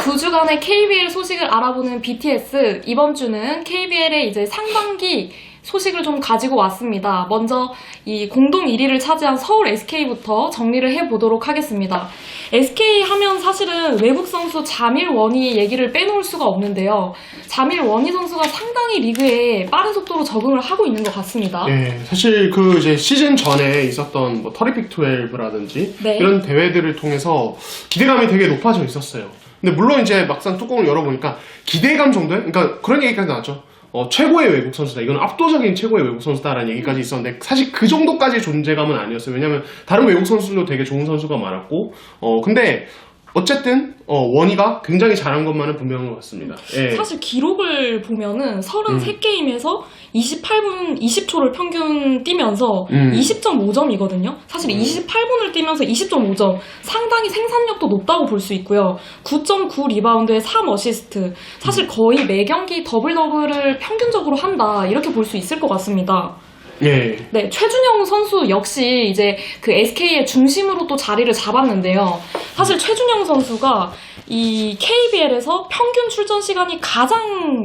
9주간의 KBL 소식을 알아보는 BTS. 이번 주는 KBL의 이제 상반기 소식을 좀 가지고 왔습니다. 먼저 이 공동 1위를 차지한 서울 SK부터 정리를 해보도록 하겠습니다. SK 하면 사실은 외국 선수 자밀 원희 얘기를 빼놓을 수가 없는데요. 자밀 원희 선수가 상당히 리그에 빠른 속도로 적응을 하고 있는 것 같습니다. 네, 사실 그 이제 시즌 전에 있었던 뭐 터리픽 12라든지 네. 이런 대회들을 통해서 기대감이 되게 높아져 있었어요. 근데 물론 이제 막상 뚜껑을 열어보니까 기대감 정도에, 그러니까 그런 얘기까지 나왔죠. 최고의 외국 선수다. 이건 압도적인 최고의 외국 선수다라는 얘기까지 있었는데 사실 그 정도까지의 존재감은 아니었어요. 왜냐면 다른 외국 선수들도 되게 좋은 선수가 많았고 근데 어쨌든 원희가 굉장히 잘한 것만은 분명한 것 같습니다. 예. 사실 기록을 보면은 33게임에서 28분 20초를 평균 뛰면서 20.5점이거든요. 사실 28분을 뛰면서 20.5점 상당히 생산력도 높다고 볼 수 있고요. 9.9 리바운드에 3 어시스트 사실 거의 매 경기 더블을 평균적으로 한다 이렇게 볼 수 있을 것 같습니다. 예. 네, 최준용 선수 역시 이제 그 SK의 중심으로 또 자리를 잡았는데요. 사실 최준용 선수가 이 KBL에서 평균 출전 시간이 가장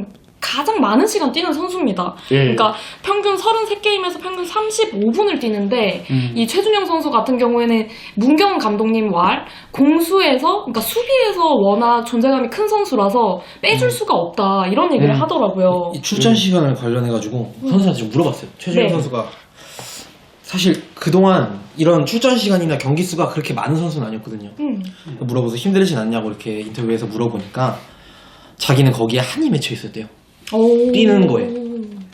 많은 시간 뛰는 선수입니다. 예. 그러니까 평균 33게임에서 평균 35분을 뛰는데 이 최준용 선수 같은 경우에는 문경 감독님 말 공수에서 그러니까 수비에서 워낙 존재감이 큰 선수라서 빼줄 수가 없다 이런 얘기를 하더라고요. 이 출전 시간을 관련해가지고 선수한테 좀 물어봤어요. 최준용 네. 선수가 사실 그동안 이런 출전 시간이나 경기 수가 그렇게 많은 선수는 아니었거든요. 물어봐서 힘들진 않냐고 이렇게 인터뷰에서 물어보니까 자기는 거기에 한이 맺혀 있었대요. 뛰는 거에.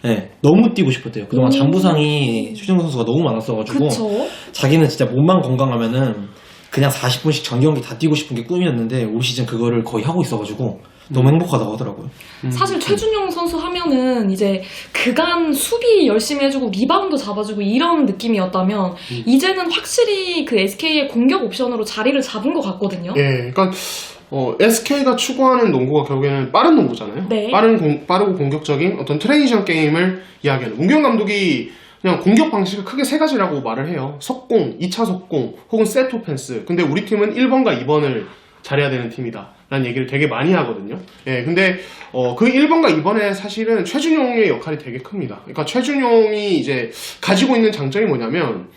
네, 너무 뛰고 싶었대요. 그동안 장부상이 최준용 선수가 너무 많았어가지고 그쵸? 자기는 진짜 몸만 건강하면은 그냥 40분씩 전경기 다 뛰고 싶은 게 꿈이었는데 올 시즌 그거를 거의 하고 있어가지고 너무 행복하다고 하더라고요. 사실 최준용 선수 하면은 이제 그간 수비 열심히 해주고 리바운드 잡아주고 이런 느낌이었다면 이제는 확실히 그 SK의 공격 옵션으로 자리를 잡은 것 같거든요. 예, 그러니까 SK가 추구하는 농구가 결국에는 빠른 농구잖아요. 네. 빠르고 공격적인 어떤 트레이션 게임을 이야기하는 문경 감독이 그냥 공격 방식을 크게 세 가지라고 말을 해요. 속공, 2차 속공, 혹은 세트 오펜스. 근데 우리 팀은 1번과 2번을 잘해야 되는 팀이다 라는 얘기를 되게 많이 하거든요. 예, 근데 그 1번과 2번에 사실은 최준용의 역할이 되게 큽니다. 그러니까 최준용이 이제 가지고 있는 장점이 뭐냐면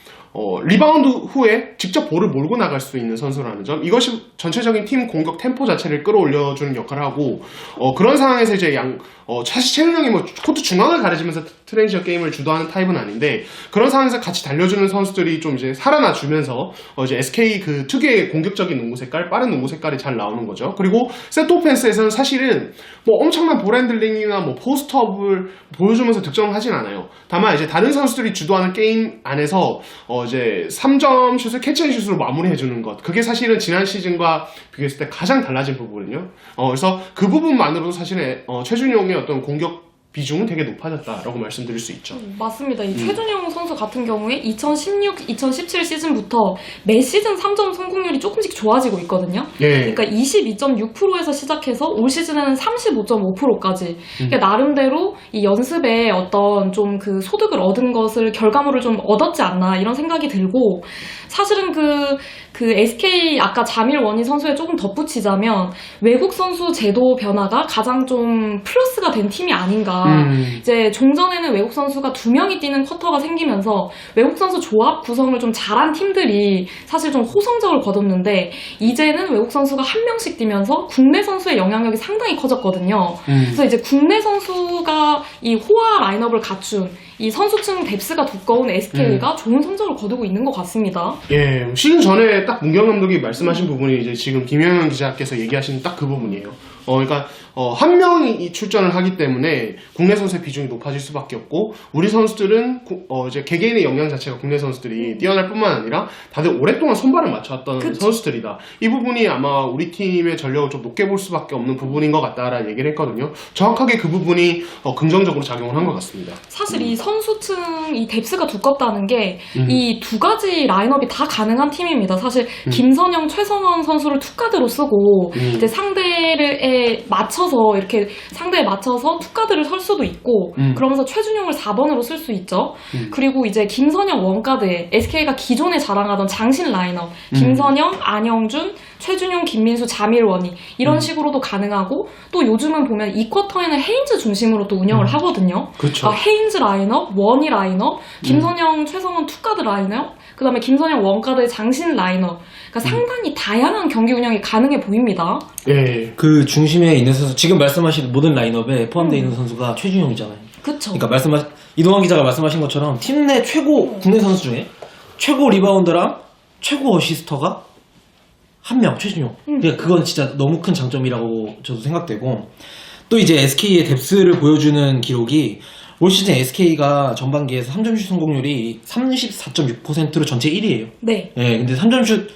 리바운드 후에 직접 볼을 몰고 나갈 수 있는 선수라는 점, 이것이 전체적인 팀 공격 템포 자체를 끌어올려주는 역할을 하고 그런 상황에서 이제 사실 최준용이 뭐 코트 중앙을 가려지면서 트랜지션 게임을 주도하는 타입은 아닌데 그런 상황에서 같이 달려주는 선수들이 좀 이제 살아나주면서 이제 SK 그 특유의 공격적인 농구 색깔, 빠른 농구 색깔이 잘 나오는 거죠. 그리고 세트 오펜스에서는 사실은 뭐 엄청난 볼 핸들링이나 뭐 포스트업을 보여주면서 득점을 하진 않아요. 다만 이제 다른 선수들이 주도하는 게임 안에서 이제 3점 슛을 캐치앤슛으로 마무리해주는 것, 그게 사실은 지난 시즌과 비교했을 때 가장 달라진 부분이거든요. 그래서 그 부분만으로도 사실은 최준용의 어떤 공격 비중은 되게 높아졌다라고 말씀드릴 수 있죠. 맞습니다. 이 최준용 선수 같은 경우에 2016, 2017 시즌부터 매 시즌 3점 성공률이 조금씩 좋아지고 있거든요. 예. 그러니까 22.6%에서 시작해서 올 시즌에는 35.5%까지. 그러니까 나름대로 이 연습에 어떤 좀 그 소득을 얻은 것을 결과물을 좀 얻었지 않나 이런 생각이 들고, 사실은 그 SK 아까 자밀 원희 선수에 조금 덧붙이자면 외국 선수 제도 변화가 가장 좀 플러스가 된 팀이 아닌가. 이제 종전에는 외국 선수가 2명이 뛰는 쿼터가 생기면서 외국 선수 조합 구성을 좀 잘한 팀들이 사실 좀 호성적을 거뒀는데 이제는 외국 선수가 1명씩 뛰면서 국내 선수의 영향력이 상당히 커졌거든요. 그래서 이제 국내 선수가 이 호화 라인업을 갖춘 이 선수층 뎁스가 두꺼운 SK가 좋은 성적을 거두고 있는 것 같습니다. 예, 시즌 전에 딱 문경 감독이 말씀하신 부분이 이제 지금 김영현 기자께서 얘기하신 딱 그 부분이에요. 그러니까 한 명이 출전을 하기 때문에 국내 선수의 비중이 높아질 수밖에 없고, 우리 선수들은 이제 개개인의 역량 자체가 국내 선수들이 뛰어날 뿐만 아니라 다들 오랫동안 손발을 맞춰왔던 그쵸. 선수들이다. 이 부분이 아마 우리 팀의 전력을 좀 높게 볼 수밖에 없는 부분인 것 같다라는 얘기를 했거든요. 정확하게 그 부분이 긍정적으로 작용을 한 것 같습니다. 사실 이 선수층 이 뎁스가 두껍다는 게 이 두 가지 라인업이 다 가능한 팀입니다. 사실 김선영, 최성원 선수를 투가드로 쓰고 이제 상대에 맞춰서 이렇게 상대에 맞춰서 투가드를 설 수도 있고 그러면서 최준용을 4번으로 쓸 수 있죠. 그리고 이제 김선영 원가드에 SK가 기존에 자랑하던 장신 라인업 김선영, 안영준, 최준용, 김민수, 자밀원이 이런 식으로도 가능하고 또 요즘은 보면 2쿼터에는 헤인즈 중심으로 또 운영을 하거든요. 그렇죠. 그러니까 헤인즈 라인업, 원희 라인업, 김선영, 최성원 투가드 라인업, 그 다음에 김선영 원가드 장신 라인업. 그러니까 상당히 다양한 경기 운영이 가능해 보입니다. 예. 그 중심에 있는 선수, 지금 말씀하신 모든 라인업에 포함되어 있는 선수가 최준용이잖아요. 그쵸. 그러니까 이동환 기자가 말씀하신 것처럼 팀 내 최고 국내 선수 중에 최고 리바운더랑 최고 어시스터가 한 명, 최준용. 그러니까 그건 진짜 너무 큰 장점이라고 저도 생각되고, 또 이제 SK의 뎁스를 보여주는 기록이 올 시즌 SK가 전반기에서 3점슛 성공률이 34.6%로 전체 1위예요. 네. 예, 근데 3점슛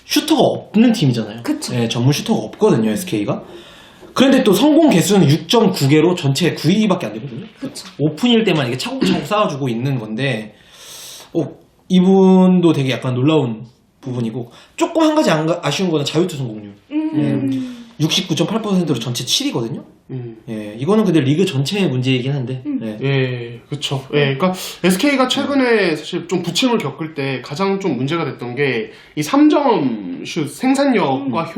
슈터가 없는 팀이잖아요. 그쵸. 예, 전문 슈터가 없거든요, SK가. 그런데 또 성공 개수는 6.9개로 전체 9위밖에 안 되거든요. 그쵸. 오픈일 때만 이게 차곡차곡 쌓아주고 있는 건데, 이분도 되게 약간 놀라운 부분이고, 조금 한 가지 아쉬운 거는 자유투 성공률. 69.8%로 전체 7위거든요. 예, 이거는 근데 리그 전체의 문제이긴 한데. 예. 예, 그쵸. 예, 그러니까 SK가 최근에 사실 좀 부침을 겪을 때 가장 좀 문제가 됐던 게 이 3점 슛 생산력과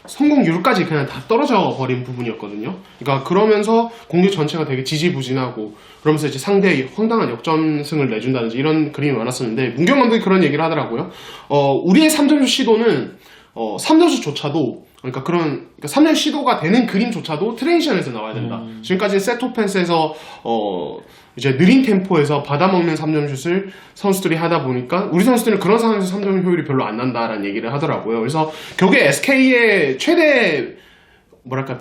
성공률까지 그냥 다 떨어져 버린 부분이었거든요. 그러니까 그러면서 공격 전체가 되게 지지부진하고 그러면서 이제 상대의 황당한 역전승을 내준다든지 이런 그림이 많았었는데 문경 감독이 그런 얘기를 하더라고요. 우리의 3점슛 시도는 3점슛조차도 그러니까 3점 시도가 되는 그림조차도 트랜지션에서 나와야 된다. 지금까지는 셋 오펜스에서 이제 느린 템포에서 받아먹는 3점슛을 선수들이 하다 보니까 우리 선수들은 그런 상황에서 3점 효율이 별로 안 난다라는 얘기를 하더라고요. 그래서 결국에 SK의 최대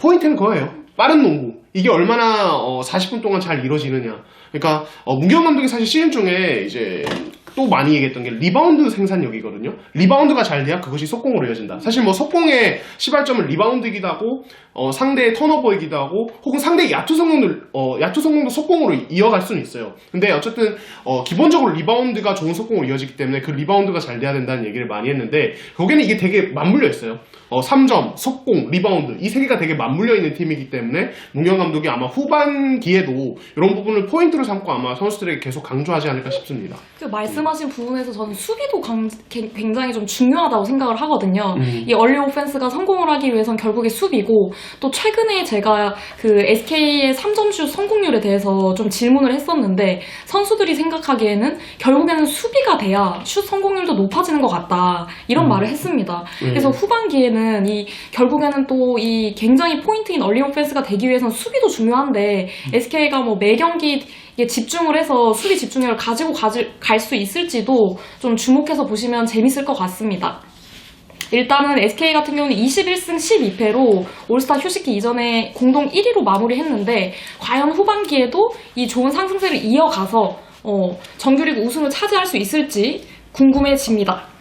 포인트는 그거예요. 빠른 농구. 이게 얼마나 40분 동안 잘 이루어지느냐. 그러니까 문경 감독이 사실 시즌 중에 이제 또 많이 얘기했던 게 리바운드 생산력이거든요. 리바운드가 잘 돼야 그것이 속공으로 이어진다. 사실 뭐 속공의 시발점은 리바운드이기도 하고 상대의 턴오버이기도 하고 혹은 상대의 야투 성공도 속공으로 이어갈 수는 있어요. 근데 어쨌든 기본적으로 리바운드가 좋은 속공으로 이어지기 때문에 그 리바운드가 잘 돼야 된다는 얘기를 많이 했는데 거기는 이게 되게 맞물려 있어요. 3점, 속공, 리바운드 이 세 개가 되게 맞물려 있는 팀이기 때문에 문경 감독이 아마 후반기에도 이런 부분을 포인트로 삼고 아마 선수들에게 계속 강조하지 않을까 싶습니다. 그 말씀하신 부분에서 저는 수비도 굉장히 좀 중요하다고 생각을 하거든요. 이 얼리 오펜스가 성공을 하기 위해선 결국에 수비고 또 최근에 제가 그 SK의 3점슛 성공률에 대해서 좀 질문을 했었는데 선수들이 생각하기에는 결국에는 수비가 돼야 슛 성공률도 높아지는 것 같다 이런 말을 했습니다. 그래서 후반기에는 결국에는 또 이 굉장히 포인트인 얼리 오펜스가 되기 위해선 수비도 중요한데 SK가 뭐 매 경기 집중을 해서 수비 집중력을 가지고 갈 수 있을지도 좀 주목해서 보시면 재밌을 것 같습니다. 일단은 SK 같은 경우는 21승 12패로 올스타 휴식기 이전에 공동 1위로 마무리했는데 과연 후반기에도 이 좋은 상승세를 이어가서 정규리그 우승을 차지할 수 있을지 궁금해집니다.